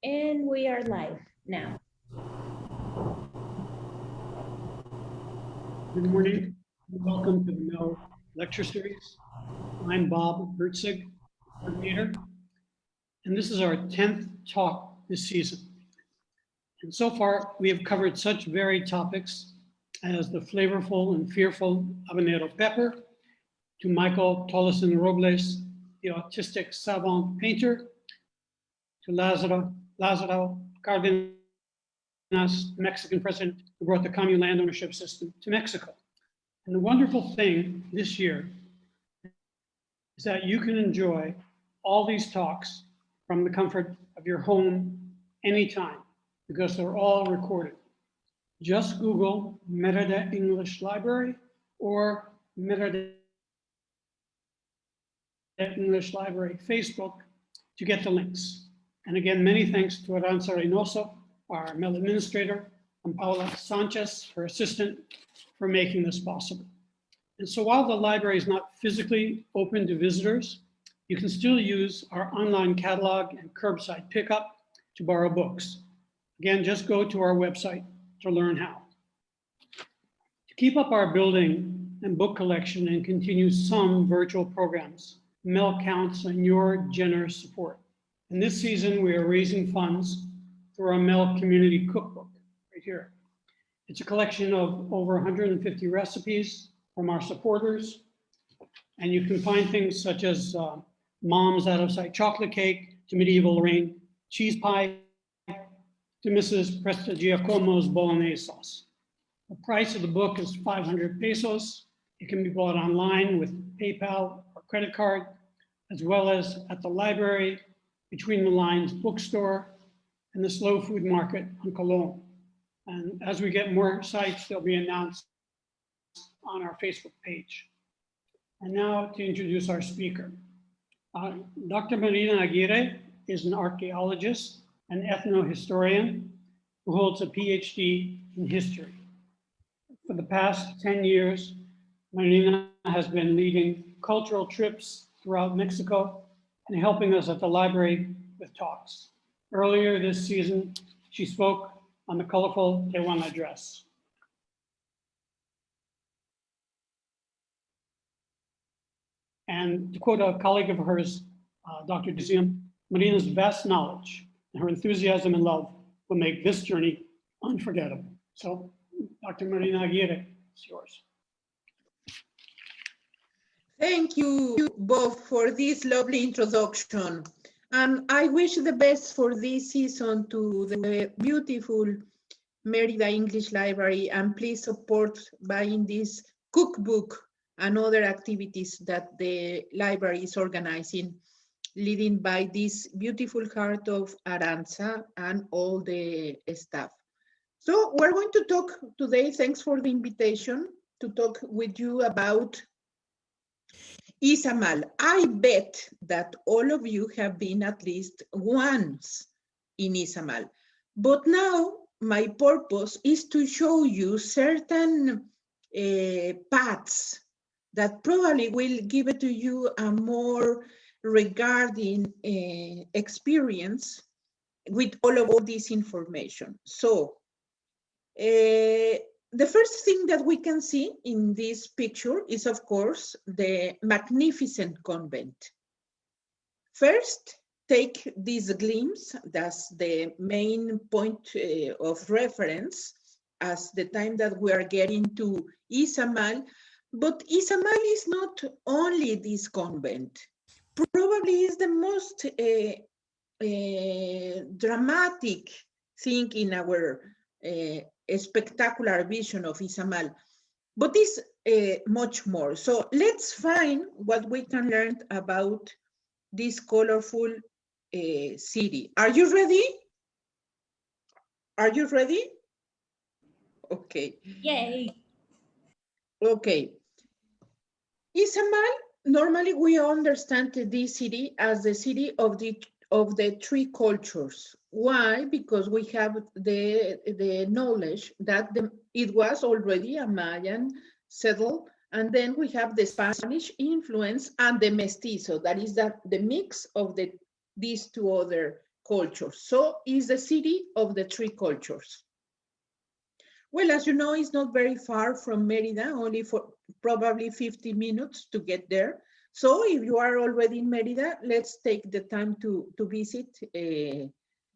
And we are live now. Good morning, and welcome to the MEL lecture series. I'm Bob Herzig, coordinator, and this is our 10th talk this season. And so far, we have covered such varied topics as the flavorful and fearful habanero pepper, to Michael Tolleson Robles, the autistic savant painter, to Lázaro Cárdenas, the Mexican president who brought the commune land ownership system to Mexico. And the wonderful thing this year is that you can enjoy all these talks from the comfort of your home anytime, because they're all recorded. Just Google Merida English Library or Merida English Library Facebook to get the links. And again, many thanks to Aranza Reynoso, our MEL administrator, and Paula Sanchez, her assistant, for making this possible. And so while the library is not physically open to visitors, you can still use our online catalog and curbside pickup to borrow books. Again, just go to our website to learn how. To keep up our building and book collection and continue some virtual programs, MEL counts on your generous support. And this season, we are raising funds through our MEL Community Cookbook, right here. It's a collection of over 150 recipes from our supporters. And you can find things such as Mom's Out of Sight chocolate cake, to medieval Lorraine cheese pie, to Mrs. Prestigiacomo's bolognese sauce. The price of the book is 500 pesos. It can be bought online with PayPal or credit card, as well as at the library, Between the Lines bookstore, and the Slow Food Market on Colón. And as we get more sites, they'll be announced on our Facebook page. And now to introduce our speaker. Dr. Marina Aguirre is an archaeologist and ethnohistorian who holds a PhD in history. For the past 10 years, Marina has been leading cultural trips throughout Mexico and helping us at the library with talks. Earlier this season, she spoke on the colorful Tehuana dress. And to quote a colleague of hers, Dr. Museum, Marina's vast knowledge and her enthusiasm and love will make this journey unforgettable. So, Dr. Marina Aguirre, it's yours. Thank you, Bob, for this lovely introduction. And I wish the best for this season to the beautiful Merida English Library, and please support buying this cookbook and other activities that the library is organizing, leading by this beautiful heart of Aranza and all the staff. So we're going to talk today, thanks for the invitation, to talk with you about Izamal. I bet that all of you have been at least once in Izamal, but now my purpose is to show you certain paths that probably will give it to you a more regarding experience with all of this information. So the first thing that we can see in this picture is, of course, the magnificent convent. First, take this glimpse, that's the main point of reference as the time that we are getting to Izamal. But Izamal is not only this convent. Probably is the most dramatic thing in our spectacular vision of Izamal, but it's much more. So let's find what we can learn about this colorful city. Are you ready? Are you ready? Okay. Yay. Okay. Izamal, normally we understand this city as the city of the three cultures. Why? Because we have the knowledge that it was already a Mayan settled, and then we have the Spanish influence and the mestizo, that is the mix of these two other cultures. So it's the city of the three cultures. Well, as you know, it's not very far from Merida, only for probably 50 minutes to get there. So if you are already in Merida, let's take the time to visit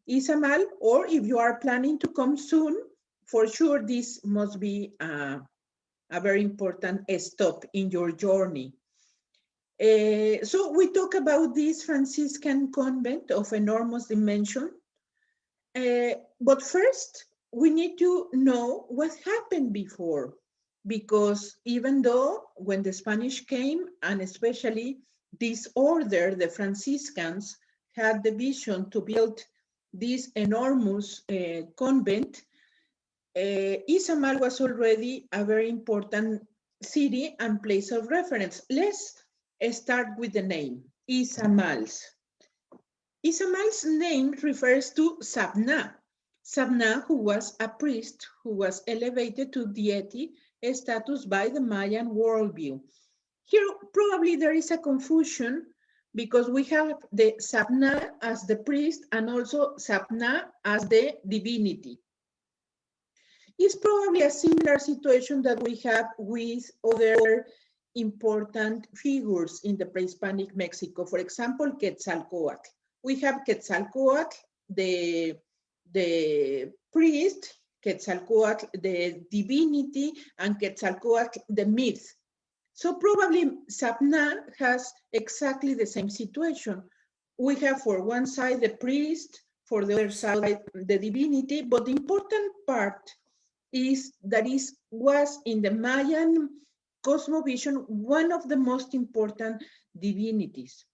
Izamal, or if you are planning to come soon, for sure this must be a very important stop in your journey. So we talk about this Franciscan convent of enormous dimension, but first we need to know what happened before, because even though when the Spanish came, and especially this order, the Franciscans, had the vision to build this enormous convent, Izamal was already a very important city and place of reference. Let's start with the name, Izamal's. Izamal's name refers to Sabna. Sabna, who was a priest who was elevated to deity status by the Mayan worldview. Here, probably there is a confusion because we have the Sabna as the priest and also Sabna as the divinity. It's probably a similar situation that we have with other important figures in the pre-Hispanic Mexico. For example, Quetzalcoatl. We have Quetzalcoatl, the priest, Quetzalcoatl, the divinity, and Quetzalcoatl, the myth. So probably Sabna has exactly the same situation. We have for one side the priest, for the other side the divinity, but the important part is that it was in the Mayan cosmovision one of the most important divinities.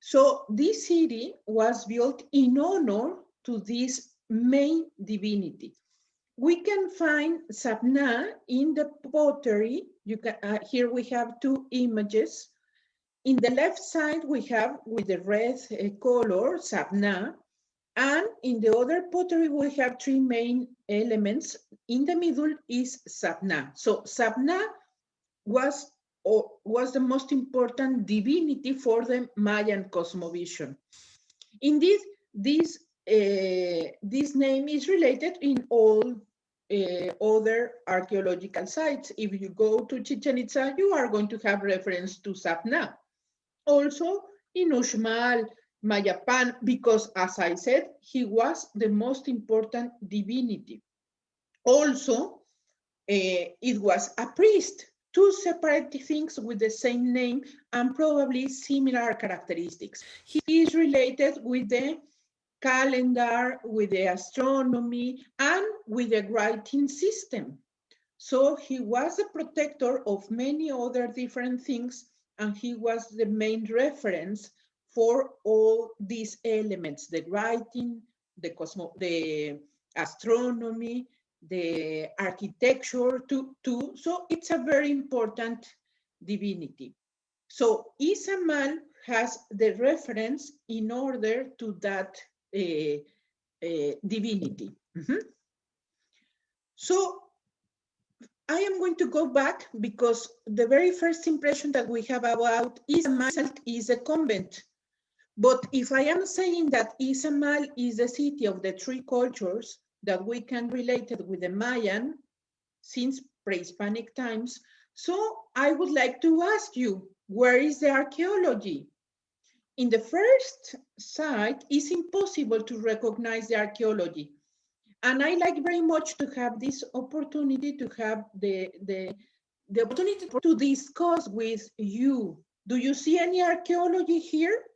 So this city was built in honor to this main divinity. We can find Sabna in the pottery. You can, here we have two images. In the left side, we have with the red color, Sabna. And in the other pottery, we have three main elements. In the middle is Sabna. So Sabna was the most important divinity for the Mayan cosmovision. Indeed, this name is related in all other archaeological sites. If you go to Chichen Itza, you are going to have reference to Sabna. Also in Uxmal, Mayapan, because as I said, he was the most important divinity. Also, it was a priest. Two separate things with the same name and probably similar characteristics. He is related with the calendar, with the astronomy, and with the writing system. So he was a protector of many other different things, and he was the main reference for all these elements, the writing, the astronomy, the architecture too. So it's a very important divinity. So Izamal has the reference in order to that divinity. So I am going to go back because the very first impression that we have about Izamal is a convent. But if I am saying that Izamal is the city of the three cultures that we can relate it with the Mayan since pre-Hispanic times, so I would like to ask you, where is the archaeology? In the first site, it's impossible to recognize the archaeology. And I like very much to have this opportunity to have the opportunity to discuss with you. Do you see any archaeology here?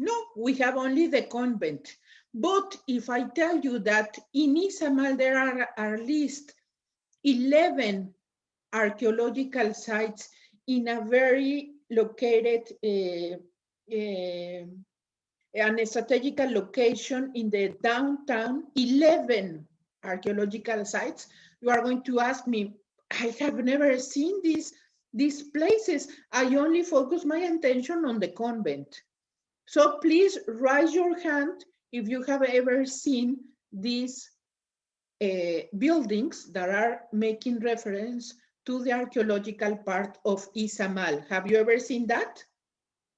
No, we have only the convent. But if I tell you that in Izamal there are at least 11 archaeological sites in a very located an strategical location in the downtown, 11 archaeological sites, you are going to ask me, I have never seen these places. I only focus my attention on the convent. So please raise your hand if you have ever seen these buildings that are making reference to the archaeological part of Izamal. Have you ever seen that?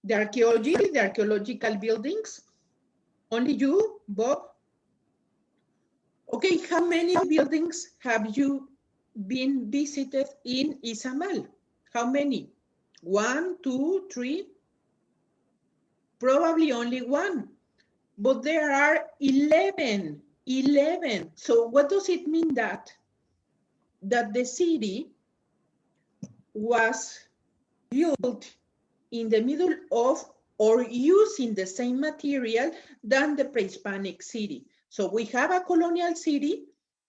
The archaeology, the archaeological buildings? Only you, Bob? Okay, how many buildings have you been visited in Izamal? How many? 1, 2, 3? Probably only one, but there are 11. 11. So what does it mean that the city was built in the middle of or using the same material than the pre-Hispanic city? So we have a colonial city,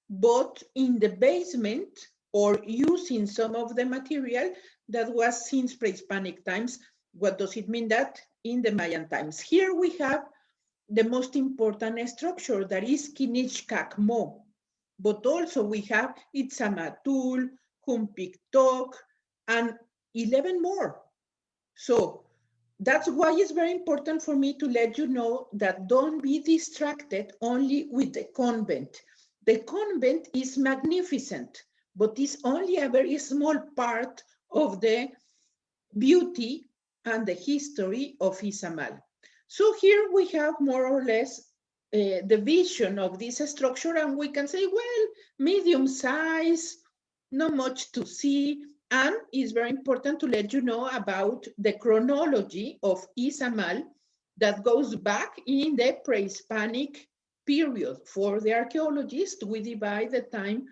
but in the basement or using some of the material that was since pre-Hispanic times. What does it mean that in the Mayan times? Here we have the most important structure, that is Kinichkakmo, but also we have Itzamatul, Humpiktok, and 11 more. So that's why it's very important for me to let you know that don't be distracted only with the convent. The convent is magnificent, but it's only a very small part of the beauty and the history of Izamal. So here we have more or less the vision of this structure, and we can say, well, medium size, not much to see, and it's very important to let you know about the chronology of Izamal that goes back in the pre-Hispanic period. For the archaeologists, we divide the time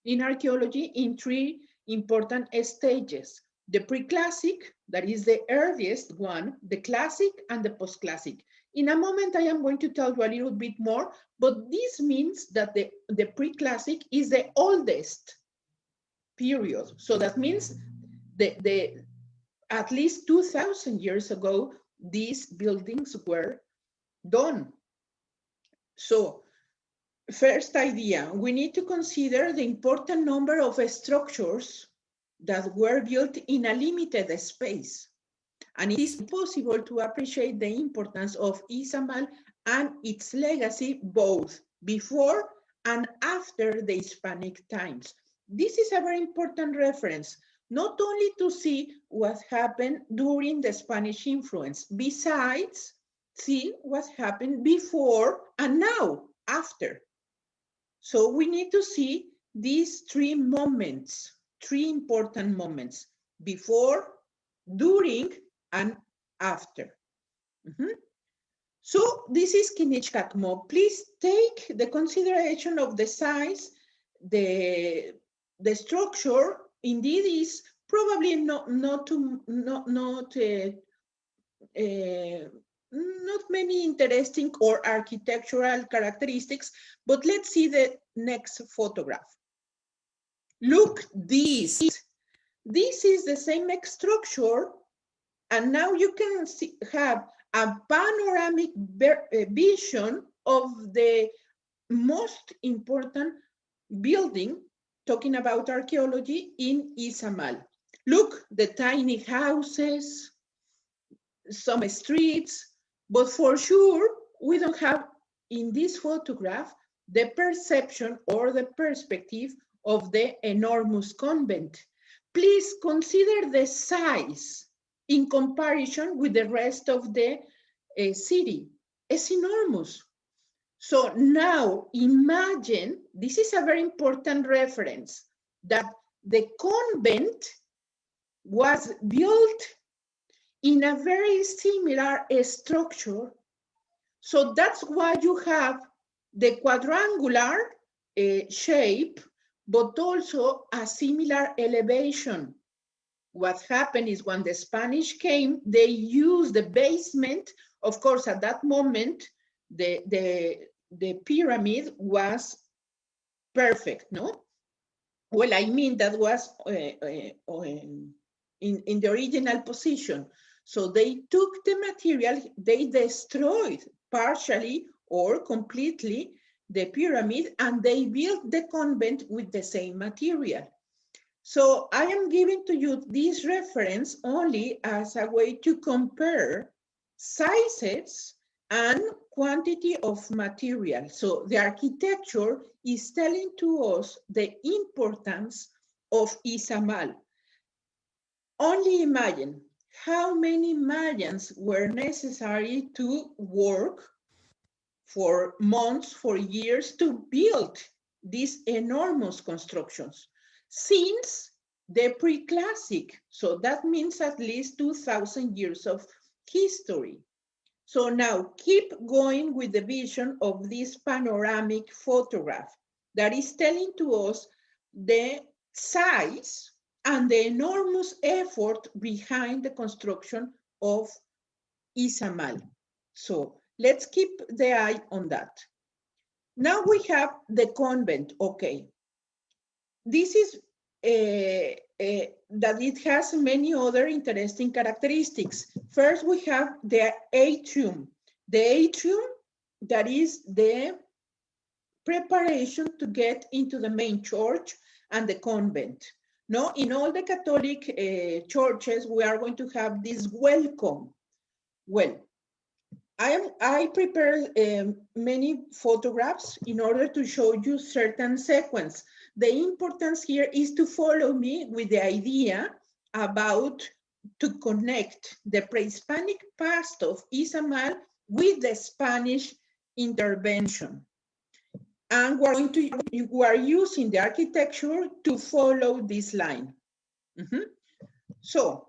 in archaeology in 3 important stages. The pre-classic, that is the earliest one, the classic, and the post-classic. In a moment, I am going to tell you a little bit more, but this means that the pre-classic is the oldest period. So that means at least 2,000 years ago, these buildings were done. So first idea, we need to consider the important number of structures that were built in a limited space. And it is possible to appreciate the importance of Izamal and its legacy both before and after the Hispanic times. This is a very important reference, not only to see what happened during the Spanish influence, besides see what happened before and now, after. So we need to see these 3 moments, 3 important moments, before, during, and after. So this is Kinichkakmo. Please take the consideration of the size, the structure. Indeed, is probably not many interesting or architectural characteristics, but let's see the next photograph. Look, this is the same structure, and now you can have a panoramic vision of the most important building, talking about archaeology, in Izamal. Look, the tiny houses, some streets, but for sure, we don't have in this photograph the perception or the perspective of the enormous convent. Please consider the size in comparison with the rest of the city. It's enormous. So now imagine, this is a very important reference, that the convent was built in a very similar structure. So that's why you have the quadrangular shape, but also a similar elevation. What happened is when the Spanish came, they used the basement. Of course, at that moment, the pyramid was perfect, no? Well, I mean, that was in the original position. So they took the material, they destroyed partially or completely the pyramid, and they built the convent with the same material. So I am giving to you this reference only as a way to compare sizes and quantity of material. So the architecture is telling to us the importance of Izamal. Only imagine how many Mayans were necessary to work for months, for years to build these enormous constructions since the pre-classic. So that means at least 2,000 years of history. So now keep going with the vision of this panoramic photograph that is telling to us the size and the enormous effort behind the construction of Izamal. So let's keep the eye on that. Now we have the convent. Okay. This is that it has many other interesting characteristics. First, we have the atrium. The atrium, that is the preparation to get into the main church and the convent. No, in all the Catholic churches, we are going to have this welcome. Well, I prepared many photographs in order to show you certain sequence. The importance here is to follow me with the idea about to connect the pre-Hispanic past of Izamal with the Spanish intervention. And we are using the architecture to follow this line. So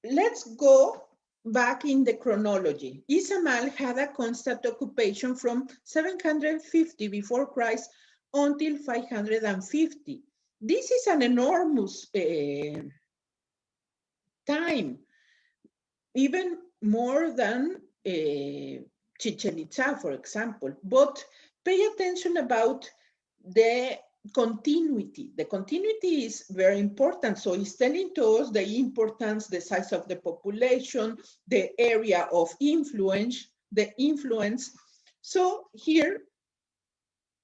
let's go back in the chronology. Izamal had a constant occupation from 750 before Christ until 550. This is an enormous time, even more than Chichen Itza, for example. But pay attention about the continuity. The continuity is very important. So it's telling to us the importance, the size of the population, the area of influence, the influence. So here,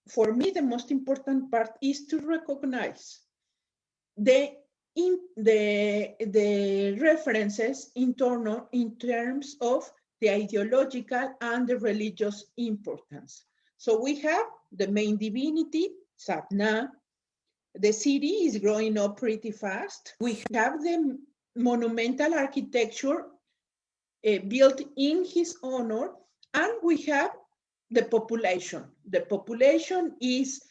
for me, the most important part is to recognize the references in terms of the ideological and the religious importance. So we have the main divinity, Satna. The city is growing up pretty fast. We have the monumental architecture built in his honor, and we have the population. The population is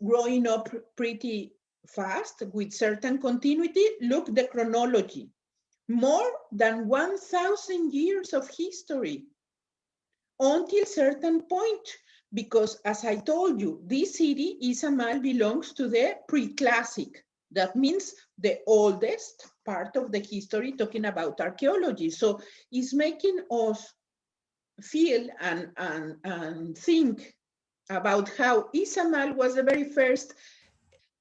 growing up pretty fast with certain continuity. Look, the chronology. More than 1,000 years of history until certain point, because as I told you, this city, Izamal, belongs to the pre-classic. That means the oldest part of the history, talking about archaeology. So it's making us feel and think about how Izamal was the very first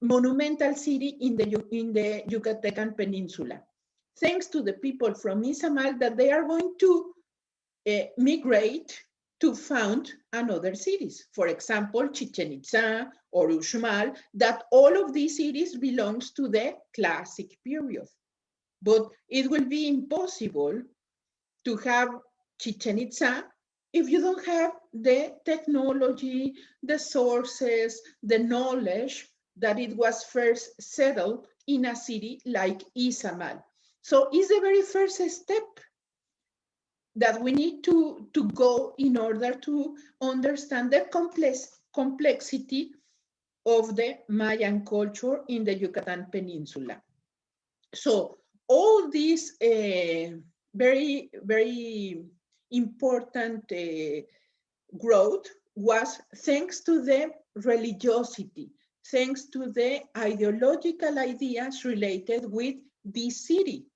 monumental city in the Yucatecan Peninsula. Thanks to the people from Izamal that they are going to migrate to found another cities. For example, Chichen Itza or Uxmal, that all of these cities belongs to the classic period. But it will be impossible to have Chichen Itza if you don't have the technology, the sources, the knowledge that it was first settled in a city like Izamal. So it's the very first step that we need to go in order to understand the complexity of the Mayan culture in the Yucatan Peninsula. So all this very, very important growth was thanks to the religiosity, thanks to the ideological ideas related with this city.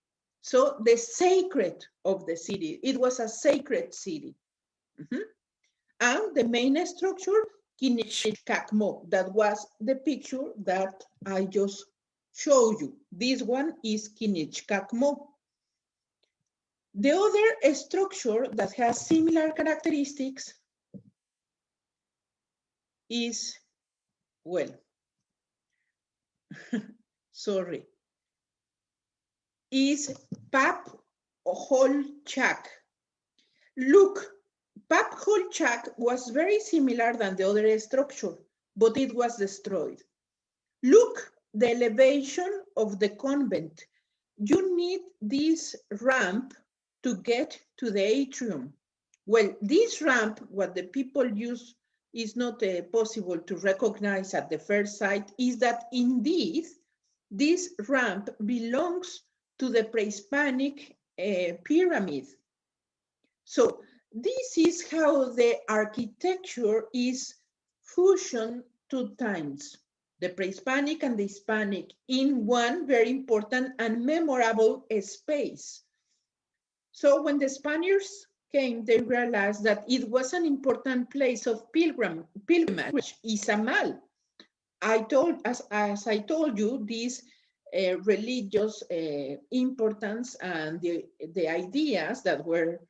So the sacred of the city, it was a sacred city. And the main structure, Kinichkakmo, that was the picture that I just showed you. This one is Kinichkakmo. The other structure that has similar characteristics is, well, sorry, is Pap Holchak. Look, Pap Holchak was very similar than the other structure, but it was destroyed. Look, the elevation of the convent. You need this ramp to get to the atrium. Well, this ramp, what the people use is not possible to recognize at the first sight, is that indeed this ramp belongs to the pre-Hispanic pyramid. So this is how the architecture is fusion 2 times, the pre-Hispanic and the Hispanic in one very important and memorable space. So when the Spaniards came, they realized that it was an important place of pilgrimage, Izamal. As I told you, this religious importance and the ideas that were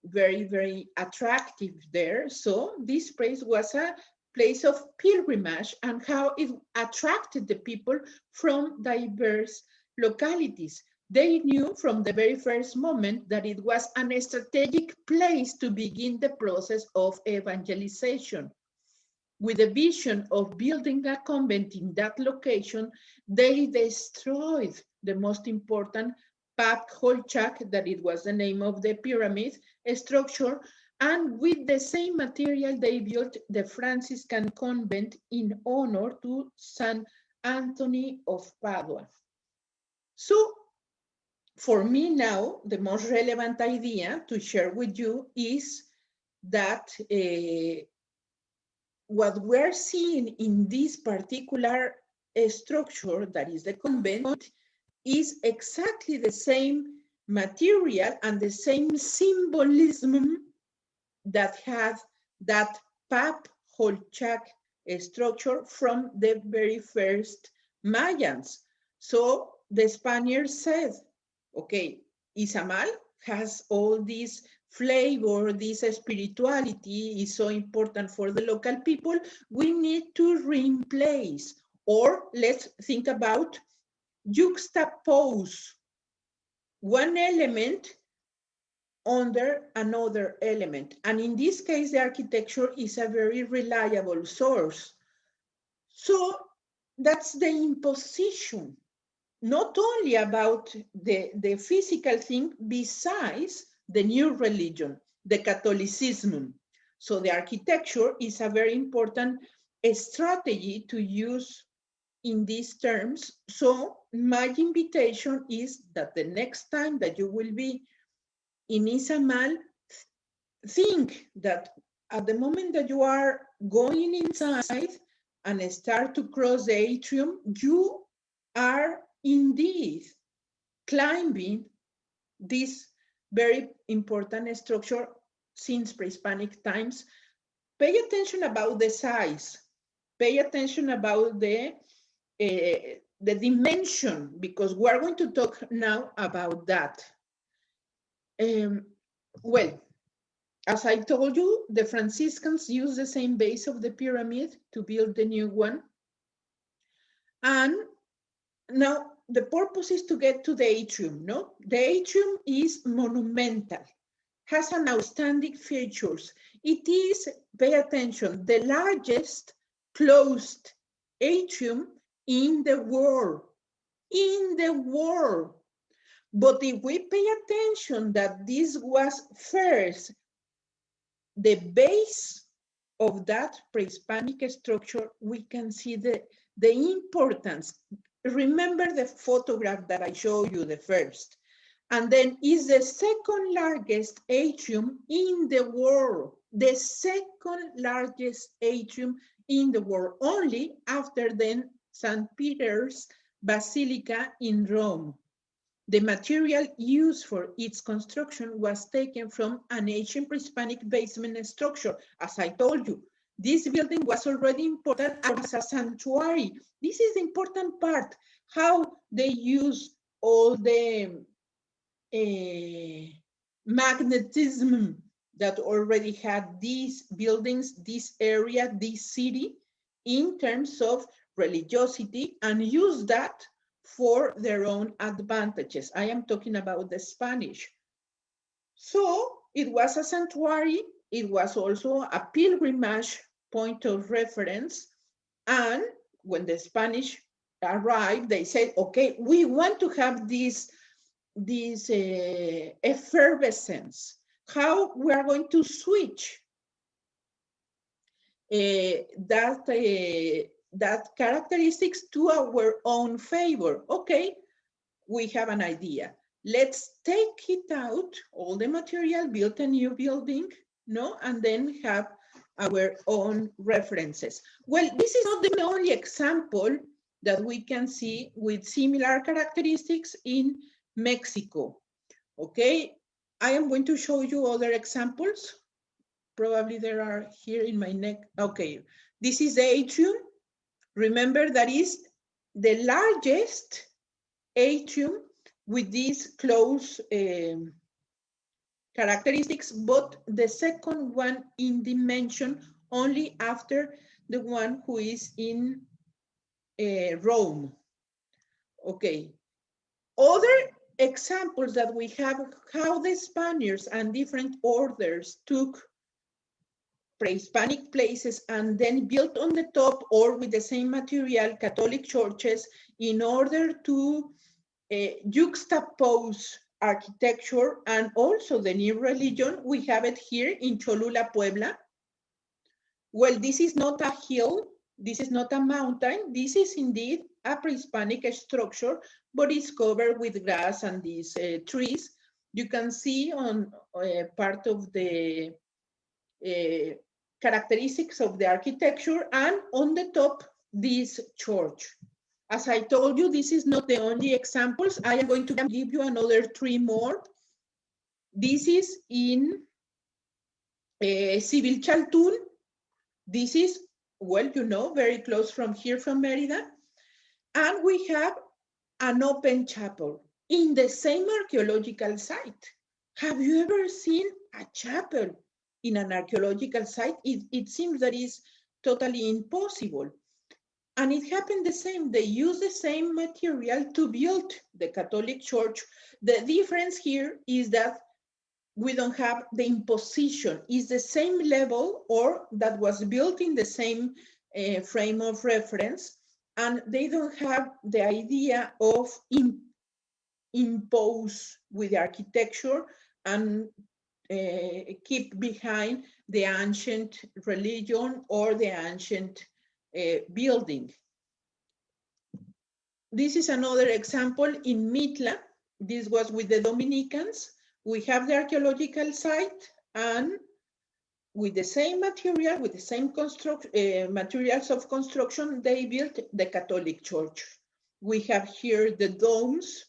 very, very attractive there. So this place was a place of pilgrimage and how it attracted the people from diverse localities. They knew from the very first moment that it was an strategic place to begin the process of evangelization. With a vision of building a convent in that location, they destroyed the most important Pap Holchak, that it was the name of the pyramid structure, and with the same material they built the Franciscan convent in honor to Saint Anthony of Padua. So for me now, the most relevant idea to share with you is that what we're seeing in this particular structure, that is the convent, is exactly the same material and the same symbolism that had that Pap Holchak structure from the very first Mayans. So the Spaniards said, okay, Izamal has all this flavor, this spirituality is so important for the local people. We need to replace, or let's think about juxtapose one element under another element. And in this case, the architecture is a very reliable source. So that's the imposition, not only about the physical thing, besides the new religion, the Catholicism. So the architecture is a very important strategy to use in these terms. So my invitation is that the next time that you will be in Izamal, think that at the moment that you are going inside and start to cross the atrium, you are indeed climbing this very important structure since pre-Hispanic times. Pay attention about the size. Pay attention about the dimension, because we're going to talk now about that. Well, as I told you, the Franciscans used the same base of the pyramid to build the new one. And now the purpose is to get to the atrium, no? The atrium is monumental, has an outstanding features. It is, pay attention, the largest closed atrium in the world, But if we pay attention that this was first the base of that pre-Hispanic structure, we can see the importance. Remember the photograph that I showed you, the first. And then is the second largest atrium in the world, the second largest atrium in the world, only after then St. Peter's Basilica in Rome. The material used for its construction was taken from an ancient pre-Hispanic basement structure. As I told you, this building was already important as a sanctuary. This is the important part, how they use all the magnetism that already had these buildings, this area, this city, in terms of religiosity, and use that for their own advantages. I am talking about the Spanish. So it was a sanctuary. It was also a pilgrimage point of reference. And when the Spanish arrived, they said, okay, we want to have this effervescence. how we are going to switch that characteristics to our own favor. Okay, we have an idea. Let's take it out, all the material, build a new building, no, and then have our own references. Well, this is not the only example that we can see with similar characteristics in Mexico. Okay, I am going to show you other examples. Probably there are here in my neck. Okay, this is the atrium. Remember, that is the largest atrium with these close characteristics, but the second one in dimension only after the one who is in Rome. Okay. Other examples that we have, how the Spaniards and different orders took pre-Hispanic places and then built on the top or with the same material Catholic churches in order to juxtapose architecture and also the new religion. We have it here in Cholula, Puebla. Well, this is not a hill, this is not a mountain, this is indeed a pre-Hispanic structure, but it's covered with grass and these trees. You can see on part of the characteristics of the architecture, and on the top, this church. As I told you, this is not the only examples. I am going to give you another 3 more. This is in Civilchaltún. This is, well, you know, very close from here from Merida. And we have an open chapel in the same archaeological site. Have you ever seen a chapel in an archaeological site? It seems that is totally impossible. And it happened the same. They use the same material to build the Catholic Church. The difference here is that we don't have the imposition. It's the same level or that was built in the same frame of reference. And they don't have the idea of impose with the architecture and keep behind the ancient religion or the ancient building. This is another example in Mitla. This was with the Dominicans. We have the archaeological site, and with the same material, with the same materials of construction, they built the Catholic Church. We have here the domes,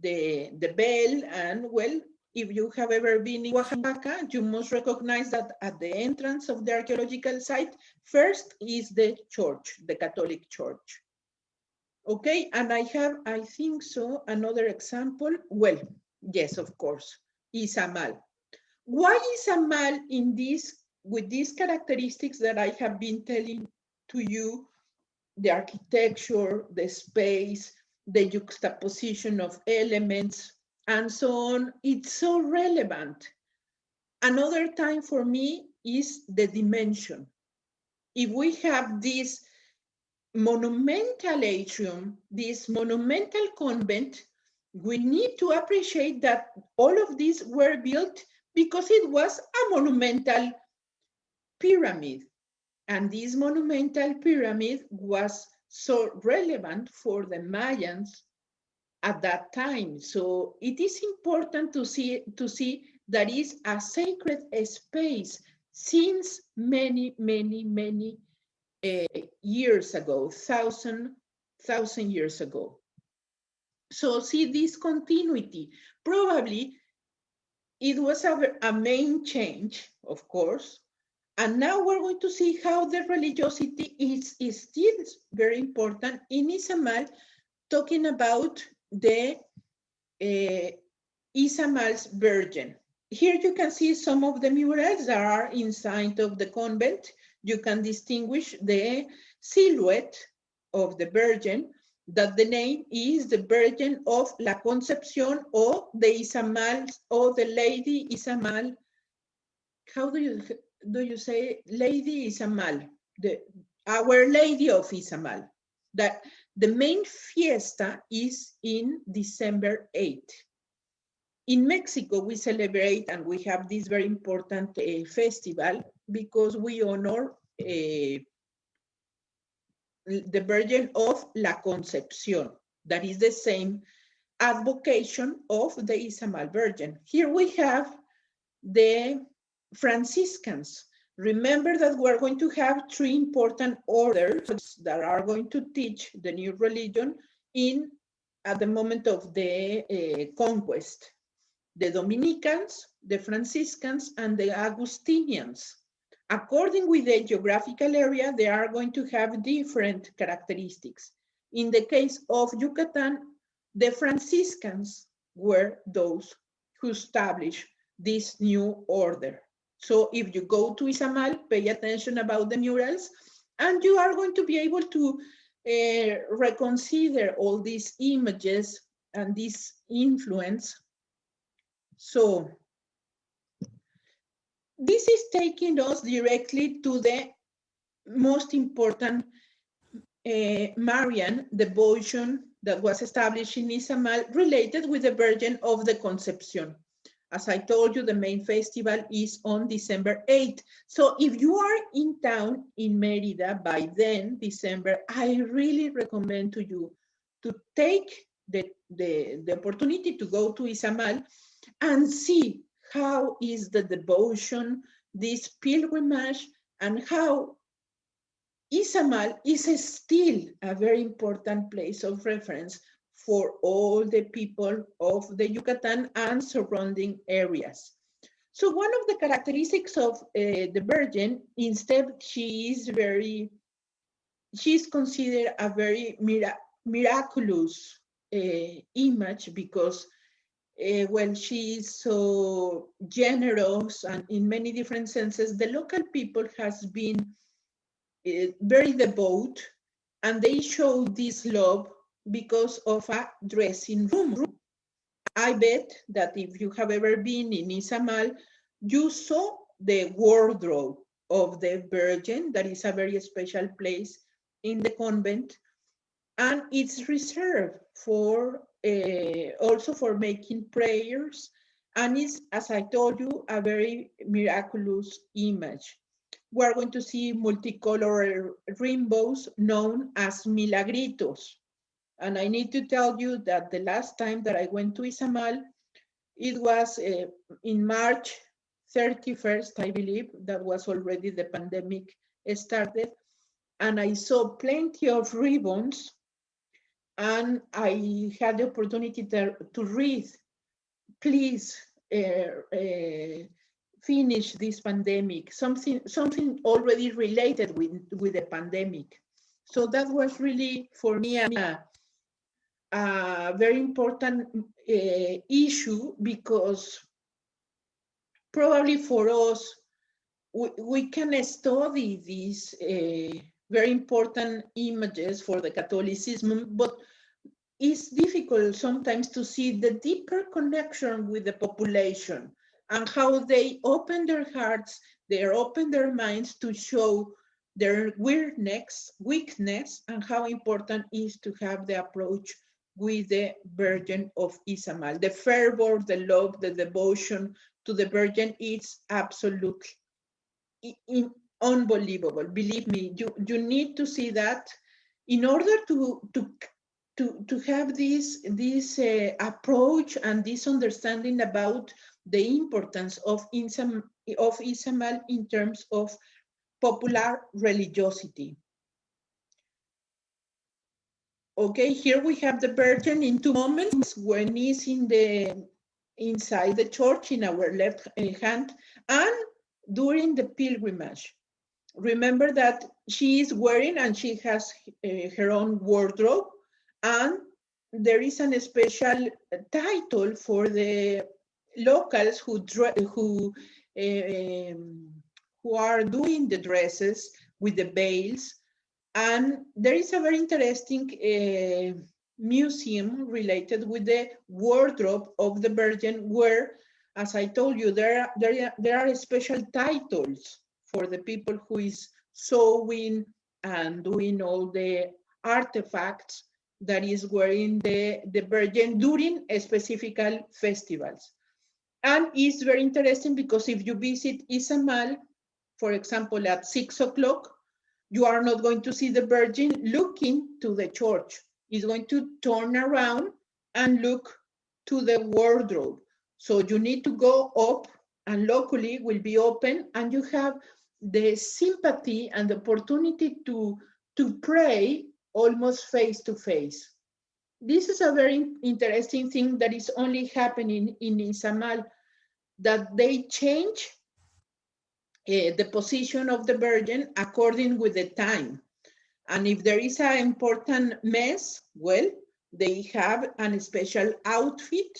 the bell, and well, if you have ever been in Oaxaca, you must recognize that at the entrance of the archaeological site, first is the church, the Catholic Church. Okay, and I have, I think so, another example. Well, yes, of course, Izamal. Why Izamal in this, with these characteristics that I have been telling to you, the architecture, the space, the juxtaposition of elements, and so on, it's so relevant. Another time for me is the dimension. If we have this monumental atrium, this monumental convent, we need to appreciate that all of these were built because it was a monumental pyramid. And this monumental pyramid was so relevant for the Mayans at that time. So it is important to see that is a sacred space since many years ago, thousand years ago. So see this continuity. Probably it was a main change, of course. And now we're going to see how the religiosity is still very important in Izamal, talking about the Izamal's Virgin. Here you can see some of the murals that are inside of the convent. You can distinguish the silhouette of the Virgin, that the name is the Virgin of La Concepción, or the Izamal, or the Lady Izamal. How do you say Lady Izamal? Our Lady of Izamal. That the main fiesta is in December 8th. In Mexico, we celebrate and we have this very important festival because we honor the Virgin of La Concepción. That is the same advocation of the Izamal Virgin. Here we have the Franciscans. Remember that we're going to have three important orders that are going to teach the new religion at the moment of the conquest. The Dominicans, the Franciscans, and the Augustinians. According with the geographical area, they are going to have different characteristics. In the case of Yucatan, the Franciscans were those who established this new order. So if you go to Izamal, pay attention about the murals, and you are going to be able to reconsider all these images and this influence. So this is taking us directly to the most important Marian devotion that was established in Izamal related with the Virgin of the Conception. As I told you, the main festival is on December 8th. So if you are in town in Merida by then, December, I really recommend to you to take the opportunity to go to Izamal and see how is the devotion, this pilgrimage, and how Izamal is still a very important place of reference for all the people of the Yucatan and surrounding areas. So one of the characteristics of the Virgin, instead, she is considered a very miraculous image because when she is so generous and in many different senses, the local people has been very devout, and they show this love because of a dressing room. I bet that if you have ever been in Izamal, you saw the wardrobe of the Virgin. That is a very special place in the convent, and it's reserved for also for making prayers, and it's, as I told you, a very miraculous image. We're going to see multicolored rainbows known as milagritos. And I need to tell you that the last time that I went to Izamal, it was in March 31st, I believe. That was already the pandemic started. And I saw plenty of ribbons, and I had the opportunity to read, please finish this pandemic, something already related with the pandemic. So that was really, for me, a very important issue, because probably for us, we can study these very important images for the Catholicism, but it's difficult sometimes to see the deeper connection with the population and how they open their hearts, they open their minds to show their weakness, and how important it is to have the approach with the Virgin of Izamal. The fervor, the love, the devotion to the Virgin is absolutely unbelievable. Believe me, you need to see that in order to have this approach and this understanding about the importance of Izamal in terms of popular religiosity. Okay, here we have the Virgin in two moments, when he's inside the church in our left hand, and during the pilgrimage. Remember that she is wearing, and she has her own wardrobe, and there is a special title for the locals who are doing the dresses with the veils. And there is a very interesting museum related with the wardrobe of the Virgin, where, as I told you, there are special titles for the people who is sewing and doing all the artifacts that is wearing the Virgin during specific festivals. And it's very interesting because if you visit Izamal, for example, at 6 o'clock, you are not going to see the Virgin looking to the church. It's going to turn around and look to the wardrobe. So you need to go up, and locally will be open, and you have the sympathy and the opportunity to pray almost face to face. This is a very interesting thing that is only happening in Izamal, that they change the position of the Virgin according with the time. And if there is an important mess, well, they have a special outfit,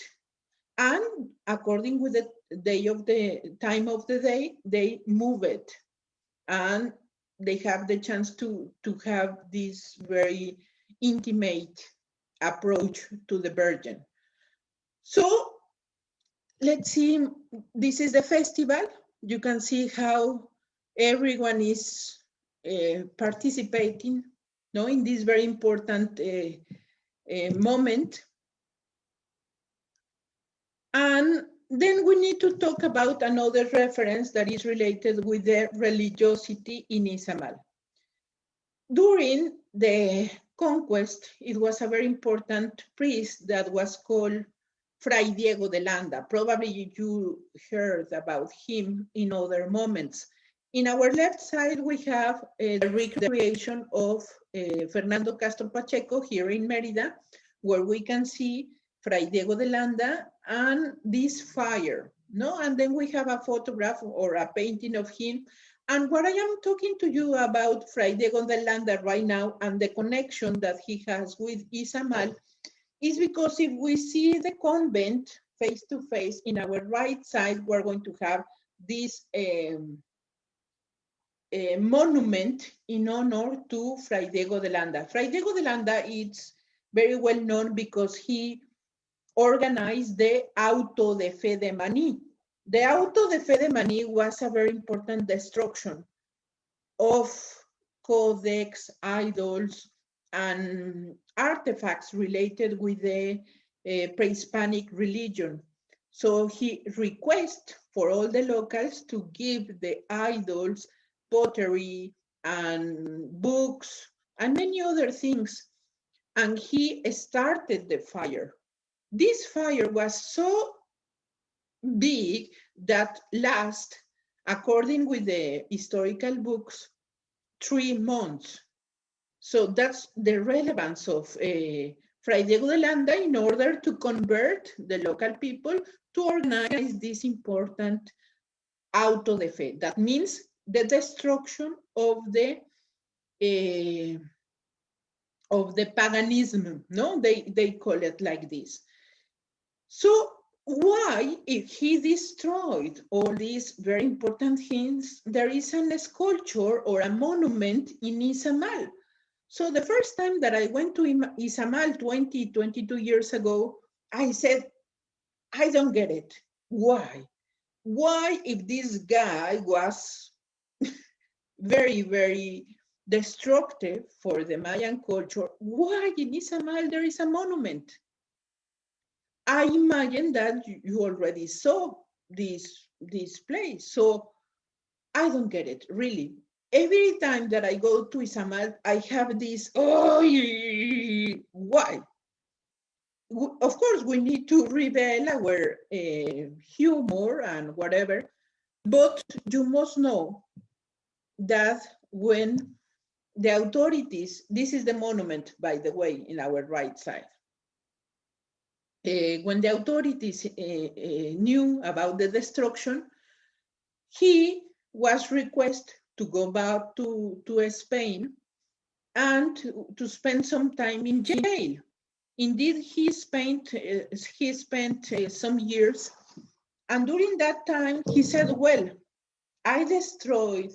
and according with the day of the time of the day, they move it, and they have the chance to have this very intimate approach to the Virgin. So let's see, this is the festival. You can see how everyone is participating, no, in this very important moment. And then we need to talk about another reference that is related with the religiosity in Izamal. During the conquest, it was a very important priest that was called Fray Diego de Landa. Probably you heard about him in other moments. In our left side, we have the recreation of Fernando Castro Pacheco here in Merida, where we can see Fray Diego de Landa and this fire, no? And then we have a photograph or a painting of him. And what I am talking to you about Fray Diego de Landa right now and the connection that he has with Izamal is because if we see the convent face to face in our right side, we're going to have this monument in honor to Fray Diego de Landa. Fray Diego de Landa is very well known because he organized the Auto de Fe de Maní. The Auto de Fe de Maní was a very important destruction of codex, idols, and artifacts related with the pre-Hispanic religion. So he requests for all the locals to give the idols, pottery, and books, and many other things. And he started the fire. This fire was so big that last, according with the historical books, 3 months. So that's the relevance of Fray Diego de Landa in order to convert the local people to organize this important auto de fe. That means the destruction of the paganism, no? They call it like this. So why, if he destroyed all these very important things, there is a sculpture or a monument in Izamal? So the first time that I went to Izamal 22 years ago, I said, I don't get it. Why? Why, if this guy was very, very destructive for the Mayan culture, why in Izamal there is a monument? I imagine that you already saw this place. So I don't get it, really. Every time that I go to Izamal, I have this, oh, why? Of course, we need to reveal our humor and whatever, but you must know that when the authorities, this is the monument, by the way, in our right side. When the authorities knew about the destruction, he was requested to go back to Spain and to spend some time in jail. Indeed, he spent some years, and during that time, he said, well, I destroyed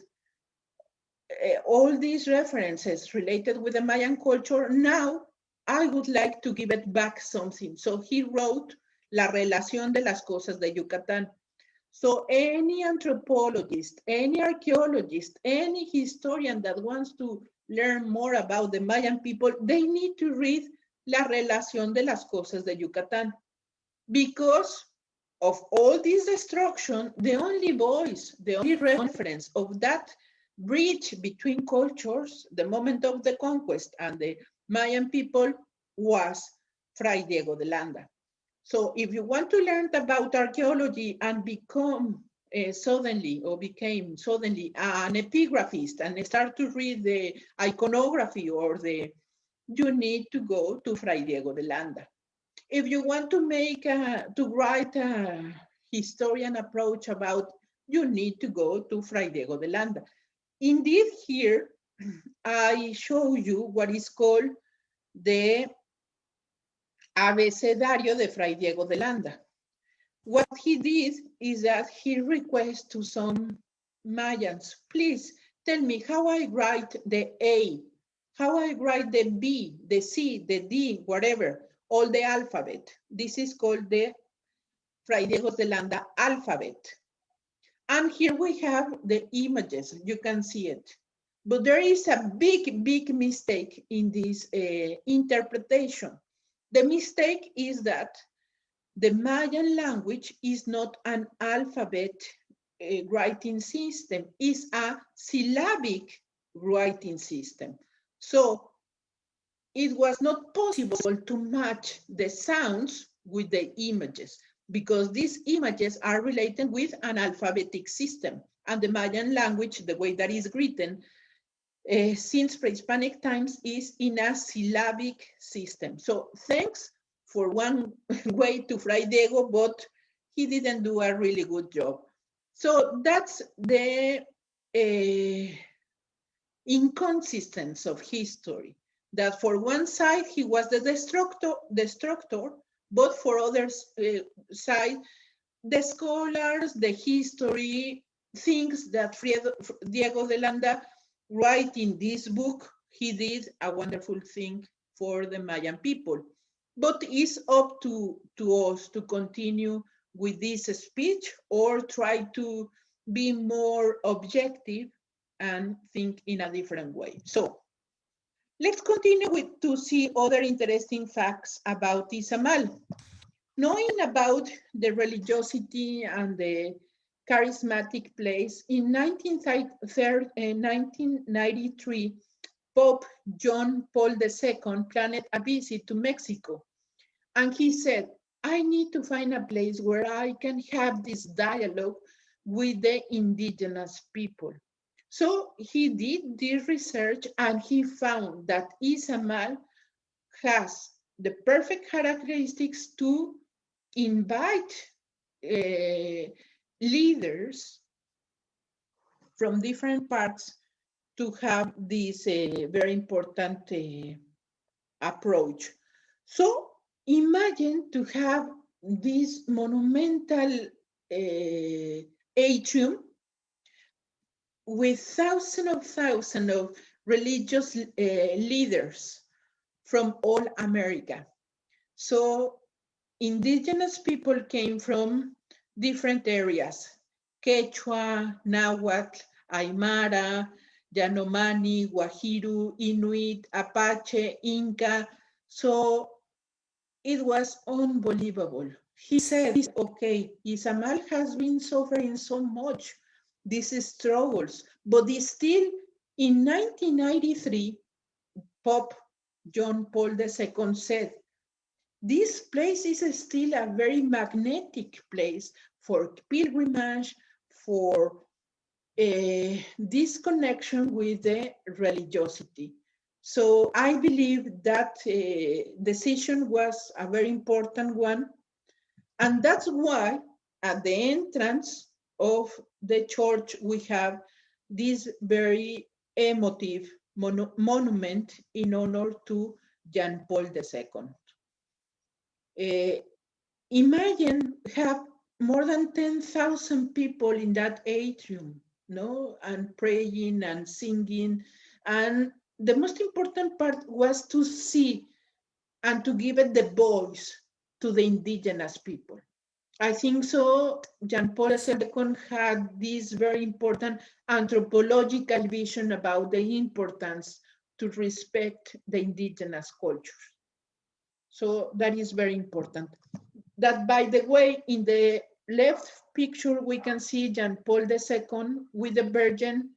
all these references related with the Mayan culture. Now, I would like to give it back something. So he wrote La relación de las cosas de Yucatán. So any anthropologist, any archaeologist, any historian that wants to learn more about the Mayan people, they need to read La relación de las cosas de Yucatán, because of all this destruction, the only voice, the only reference of that bridge between cultures, the moment of the conquest and the Mayan people, was Fray Diego de Landa. So if you want to learn about archaeology and become became suddenly an epigraphist and start to read the iconography you need to go to Fray Diego de Landa. If you want to write a historian approach about, you need to go to Fray Diego de Landa. Indeed, here I show you what is called the Abecedario de Fray Diego de Landa. What he did is that he requests to some Mayans, please tell me how I write the A, how I write the B, the C, the D, whatever, all the alphabet. This is called the Fray Diego de Landa alphabet. And here we have the images, you can see it. But there is a big, big mistake in this interpretation. The mistake is that the Mayan language is not an alphabet writing system, it's a syllabic writing system. So it was not possible to match the sounds with the images because these images are related with an alphabetic system. And the Mayan language, the way that is written, since pre-Hispanic times, is in a syllabic system. So thanks for one way to Fray Diego, but he didn't do a really good job. So that's the inconsistency of history, that for one side he was the destructor, but for others side, the scholars, the history thinks that Diego de Landa write in this book, he did a wonderful thing for the Mayan people. But it's up to us to continue with this speech or try to be more objective and think in a different way. So let's continue to see other interesting facts about Izamal. Knowing about the religiosity and the charismatic place, in 1993, Pope John Paul II planned a visit to Mexico. And he said, I need to find a place where I can have this dialogue with the indigenous people. So he did this research and he found that Izamal has the perfect characteristics to invite leaders from different parts to have this very important approach. So imagine to have this monumental atrium with thousands of religious leaders from all America. So indigenous people came from different areas: Quechua, Nahuatl, Aymara, Yanomami, Guajiro, Inuit, Apache, Inca. So it was unbelievable. He said, okay, Izamal has been suffering so much, these struggles, but still in 1993, Pope John Paul II said, this place is still a very magnetic place for pilgrimage, for this connection with the religiosity. So I believe that decision was a very important one. And that's why at the entrance of the church, we have this very emotive monument in honor to John Paul II. Imagine have more than 10,000 people in that atrium, no, and praying and singing. And the most important part was to see and to give it the voice to the indigenous people. I think so. John Paul II had this very important anthropological vision about the importance to respect the indigenous cultures. So that is very important. that, by the way, in the left picture, we can see Jean Paul II with the Virgin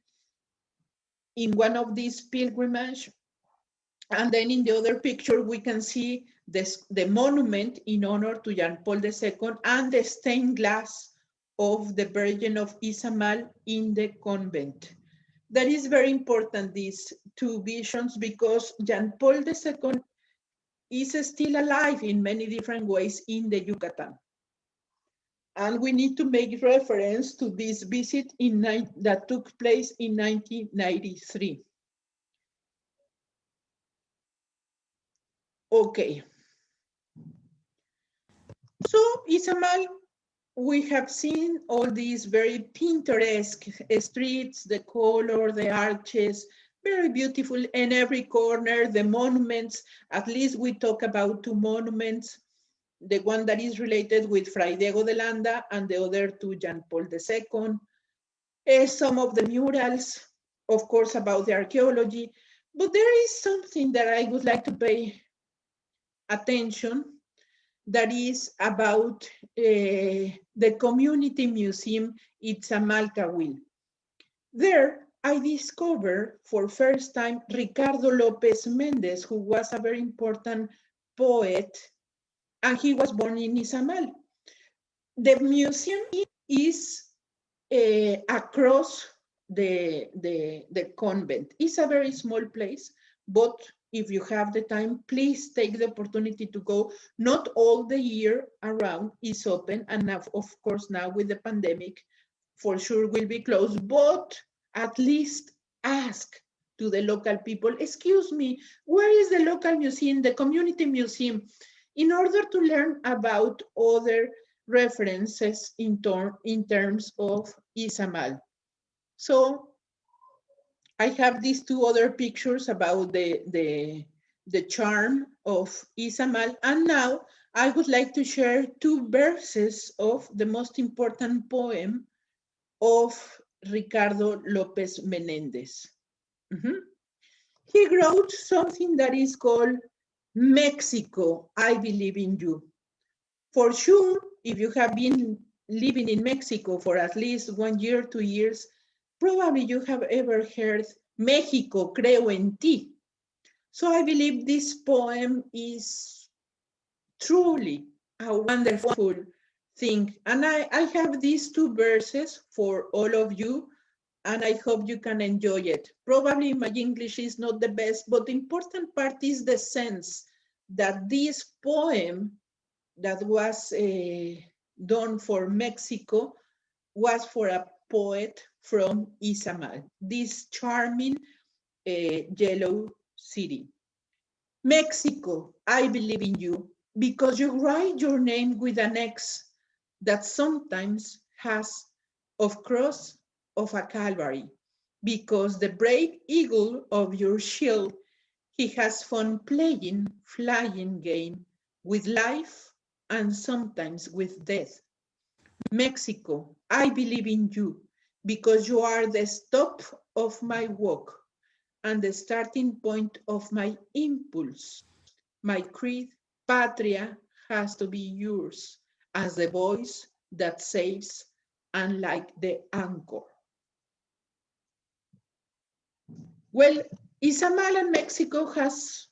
in one of these pilgrimage. And then in the other picture, we can see this, the monument in honor to Jean Paul II and the stained glass of the Virgin of Izamal in the convent. That is very important, these two visions, because Jean Paul II is still alive in many different ways in the Yucatan. And we need to make reference to this visit that took place in 1993. Okay. So Izamal, we have seen all these very Pinterest streets, the color, the arches, very beautiful in every corner, the monuments. At least we talk about two monuments, the one that is related with Fray Diego de Landa and the other to Jean Paul II. Some of the murals, of course, about the archaeology, but there is something that I would like to pay attention, that is about the community museum Izamal. There, I discovered for first time Ricardo López Méndez, who was a very important poet, and he was born in Izamal. The museum is across the convent. It's a very small place, but if you have the time, please take the opportunity to go. Not all the year around is open, and now, of course, now with the pandemic, for sure will be closed, but at least ask to the local people, excuse me, where is the local museum, the community museum, in order to learn about other references in terms of Izamal. So I have these two other pictures about the charm of Izamal, and now I would like to share two verses of the most important poem of Ricardo López Menéndez. He wrote something that is called Mexico, I Believe in You. For sure, if you have been living in Mexico for at least 1 year, 2 years, probably you have ever heard México, creo en ti. So I believe this poem is truly a wonderful thing. And I have these two verses for all of you, and I hope you can enjoy it. Probably my English is not the best, but the important part is the sense that this poem that was done for Mexico was for a poet from Izamal, this charming yellow city. Mexico, I believe in you, because you write your name with an X that sometimes has of cross of a Calvary, because the brave eagle of your shield, he has fun playing, flying game with life and sometimes with death. Mexico, I believe in you, because you are the stop of my walk and the starting point of my impulse. My creed, patria, has to be yours as the voice that saves and like the anchor. Well, Izamal and Mexico has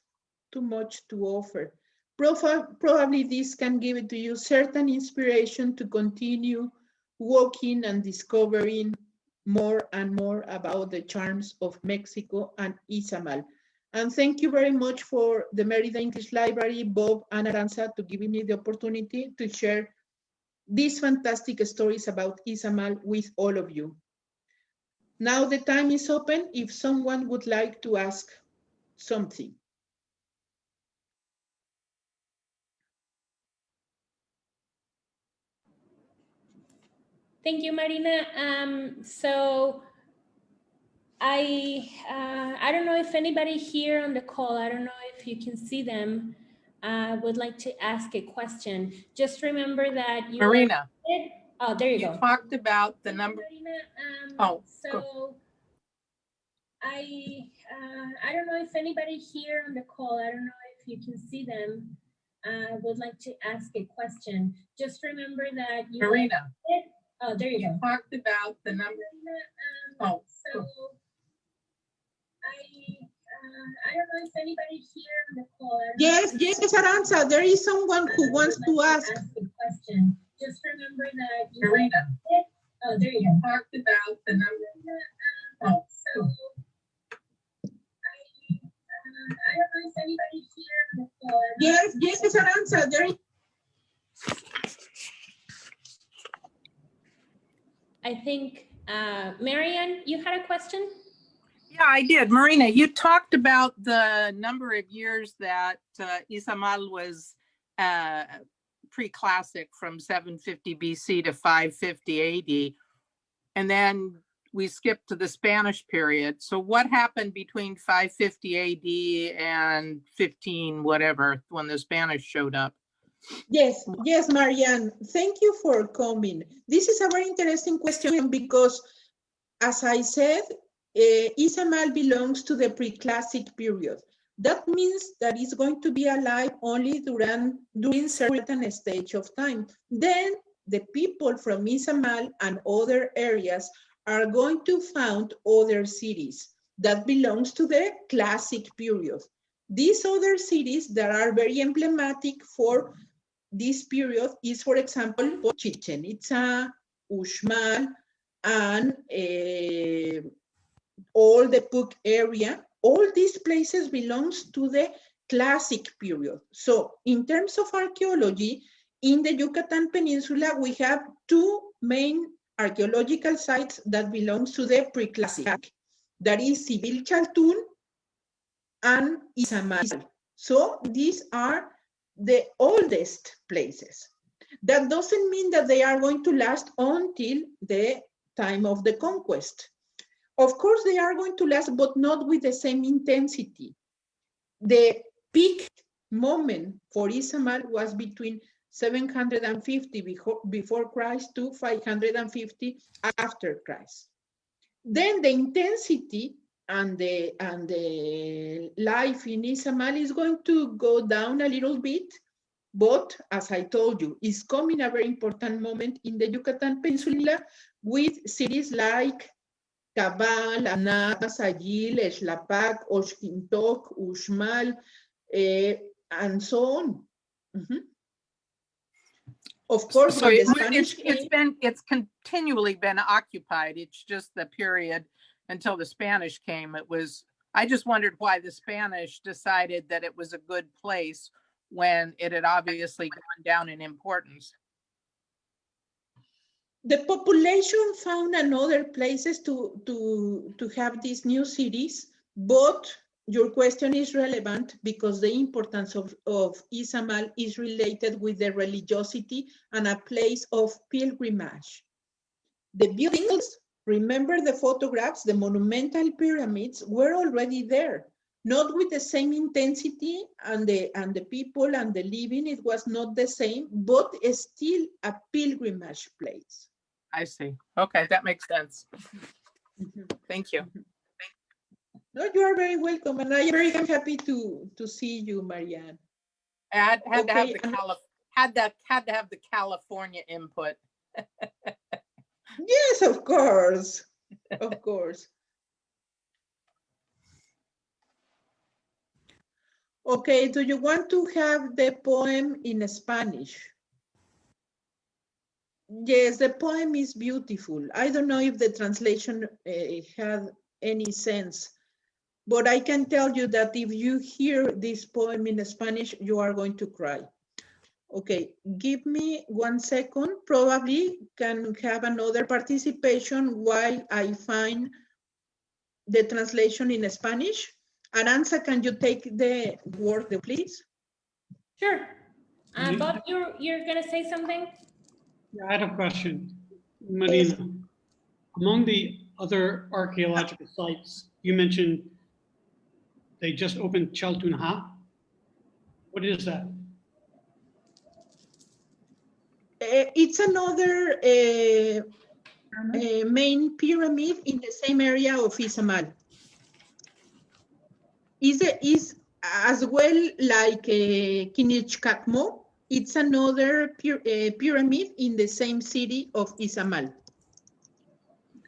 too much to offer. Probably this can give it to you certain inspiration to continue walking and discovering more and more about the charms of Mexico and Izamal. And thank you very much for the Merida English Library, Bob and Aranza, to giving me the opportunity to share these fantastic stories about Izamal with all of you. Now the time is open if someone would like to ask something. Thank you, Marina. So I don't know if anybody here on the call, I don't know if you can see them, would like to ask a question. Just remember that you Marina. Oh, there you go. You talked about the number. Marina. So I don't know if anybody here on the call, I don't know if you can see them, would like to ask a question. Just remember that you Marina. Oh, there you go. Talked about the number. Oh, So I don't know if anybody here on the call. Yes, Aranza, there is someone who wants to ask. A question. Just remember that you Marina. Oh, there you go. Talked about the number. Oh, So I don't know if anybody here on the call. Yes, Aranza, there is. I think, Marian, you had a question? yeah, I did. Marina, you talked about the number of years that Izamal was pre-classic from 750 BC to 550 AD. And then we skipped to the Spanish period. So what happened between 550 AD and 15 whatever when the Spanish showed up? Yes, Marianne, thank you for coming. This is a very interesting question because, as I said, Izamal belongs to the pre-classic period. That means that it's going to be alive only during certain stage of time. Then the people from Izamal and other areas are going to found other cities that belongs to the classic period. These other cities that are very emblematic for this period is, for example, Chichen Itza, Uxmal, and all the Puc area. All these places belongs to the classic period. So in terms of archaeology, in the Yucatan Peninsula, we have two main archaeological sites that belongs to the pre-classic. That is Sibil Chaltún and Izamal. So these are the oldest places. That doesn't mean that they are going to last until the time of the conquest. Of course, they are going to last, but not with the same intensity. The peak moment for Izamal was between 750 before Christ to 550 after Christ. Then the intensity and the life in Izamal is going to go down a little bit, but as I told you, it's coming a very important moment in the Yucatan Peninsula with cities like Cabal, Anas, Ayil, Xlapac, Oxquintoc, Uxmal, and so on. Of course, so when the Spanish it's continually been occupied. It's just the period until the Spanish came. I just wondered why the Spanish decided that it was a good place when it had obviously gone down in importance. The population found another places to have these new cities, but your question is relevant because the importance of Izamal is related with the religiosity and a place of pilgrimage. The buildings, remember the photographs, the monumental pyramids were already there, not with the same intensity, and the people and the living, it was not the same, but still a pilgrimage place. I see. Okay, that makes sense. Thank you. No, you are very welcome, and I am very happy to see you, Marianne. I had Okay, to have the California input. Yes, of course, of course. Okay, do you want to have the poem in Spanish? Yes, the poem is beautiful. I don't know if the translation had any sense, but I can tell you that if you hear this poem in Spanish, you are going to cry. Okay, give me 1 second. Probably can have another participation while I find the translation in Spanish. Aranza, can you take the word, please? Sure. Bob, you're gonna say something? Yeah, I had a question. Marina, among the other archaeological sites, you mentioned they just opened Chaltún Ha. What is that? It's another main pyramid in the same area of Izamal. Is as well like Kinichkakmo, it's another pyramid in the same city of Izamal.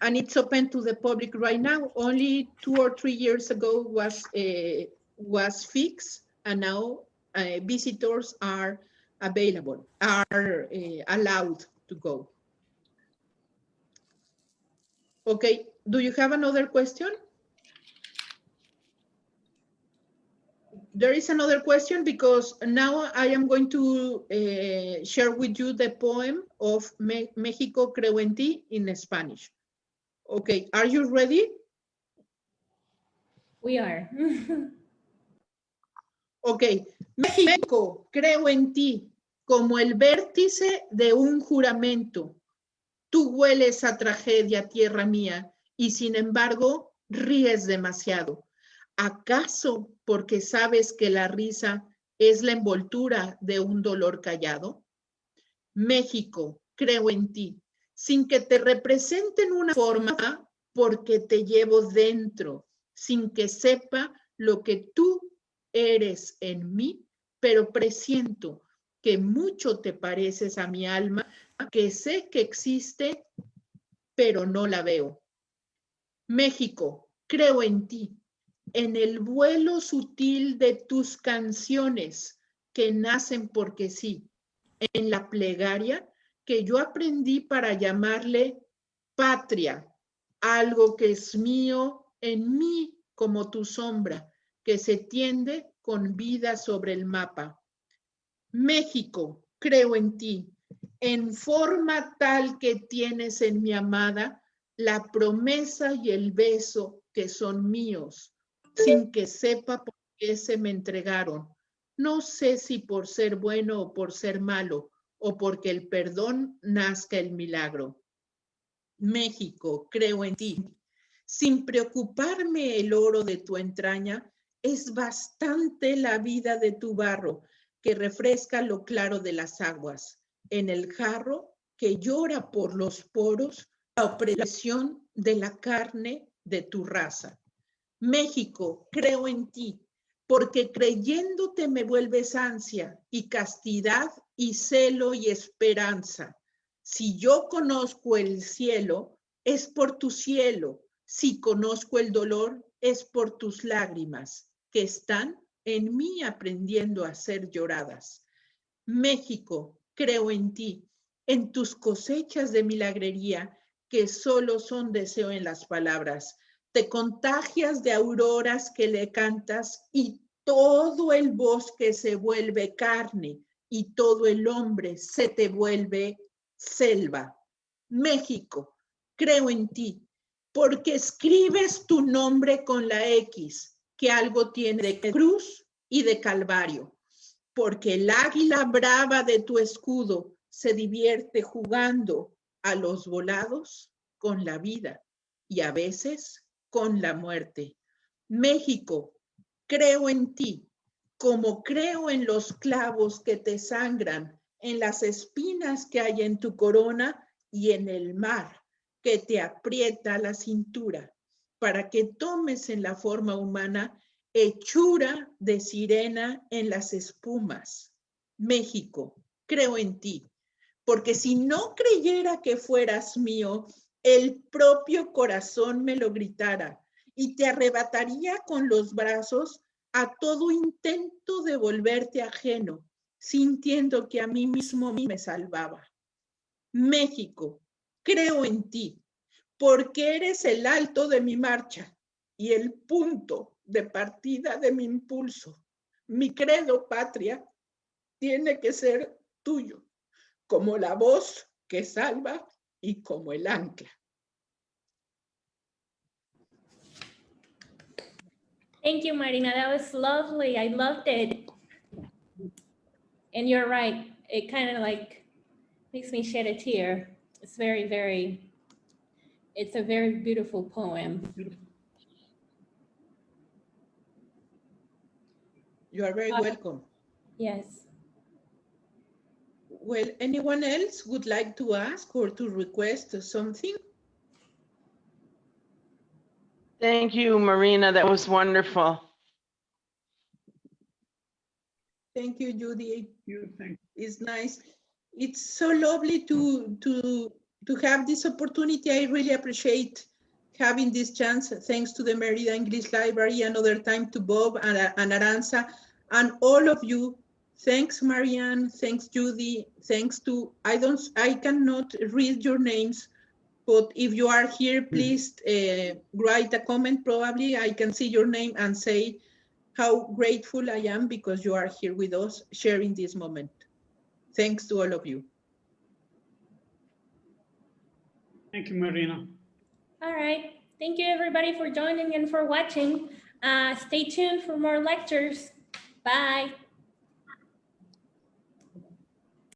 And it's open to the public right now. Only 2 or 3 years ago was fixed, and now visitors are available, are allowed to go. Okay, do you have another question? There is another question because now I am going to share with you the poem of México Creo en Ti in Spanish. Okay, are you ready? We are. Ok, México, creo en ti, como el vértice de un juramento. Tú hueles a tragedia, tierra mía, y sin embargo ríes demasiado. ¿Acaso porque sabes que la risa es la envoltura de un dolor callado? México, creo en ti, sin que te representen una forma, porque te llevo dentro, sin que sepa lo que tú eres en mí, pero presiento que mucho te pareces a mi alma, que sé que existe, pero no la veo. México, creo en ti, en el vuelo sutil de tus canciones que nacen porque sí, en la plegaria que yo aprendí para llamarle patria, algo que es mío en mí como tu sombra, que se tiende con vida sobre el mapa. México, creo en ti, en forma tal que tienes en mi amada la promesa y el beso que son míos, sin que sepa por qué se me entregaron. No sé si por ser bueno o por ser malo, o porque el perdón nazca el milagro. México, creo en ti. Sin preocuparme el oro de tu entraña, es bastante la vida de tu barro, que refresca lo claro de las aguas. En el jarro que llora por los poros, la opresión de la carne de tu raza. México, creo en ti, porque creyéndote me vuelves ansia y castidad y celo y esperanza. Si yo conozco el cielo, es por tu cielo. Si conozco el dolor, es por tus lágrimas, que están en mí aprendiendo a ser lloradas. México, creo en ti, en tus cosechas de milagrería, que solo son deseo en las palabras. Te contagias de auroras que le cantas y todo el bosque se vuelve carne y todo el hombre se te vuelve selva. México, creo en ti, porque escribes tu nombre con la X, que algo tiene de cruz y de calvario, porque el águila brava de tu escudo se divierte jugando a los volados con la vida y a veces con la muerte. México, creo en ti, como creo en los clavos que te sangran, en las espinas que hay en tu corona y en el mar que te aprieta la cintura, para que tomes en la forma humana hechura de sirena en las espumas. México, creo en ti, porque si no creyera que fueras mío, el propio corazón me lo gritara y te arrebataría con los brazos a todo intento de volverte ajeno, sintiendo que a mí mismo me salvaba. México, creo en ti, porque eres el alto de mi marcha y el punto de partida de mi impulso. Mi credo, patria, tiene que ser tuyo, como la voz que salva y como el ancla. Thank you, Marina. That was lovely. I loved it. And you're right. It kind of like makes me shed a tear. It's very, very, it's a very beautiful poem. You are very welcome. Yes. Well, anyone else would like to ask or to request something? Thank you, Marina. That was wonderful. Thank you, Judy. You think? It's nice. It's so lovely to have this opportunity. I really appreciate having this chance. Thanks to the Merida English Library, another time to Bob and Aranza and all of you. Thanks, Marianne. Thanks, Judy. Thanks to, I cannot read your names, but if you are here, please write a comment. Probably I can see your name and say how grateful I am because you are here with us sharing this moment. Thanks to all of you. Thank you, Marina. All right. Thank you, everybody, for joining and for watching. Stay tuned for more lectures. Bye.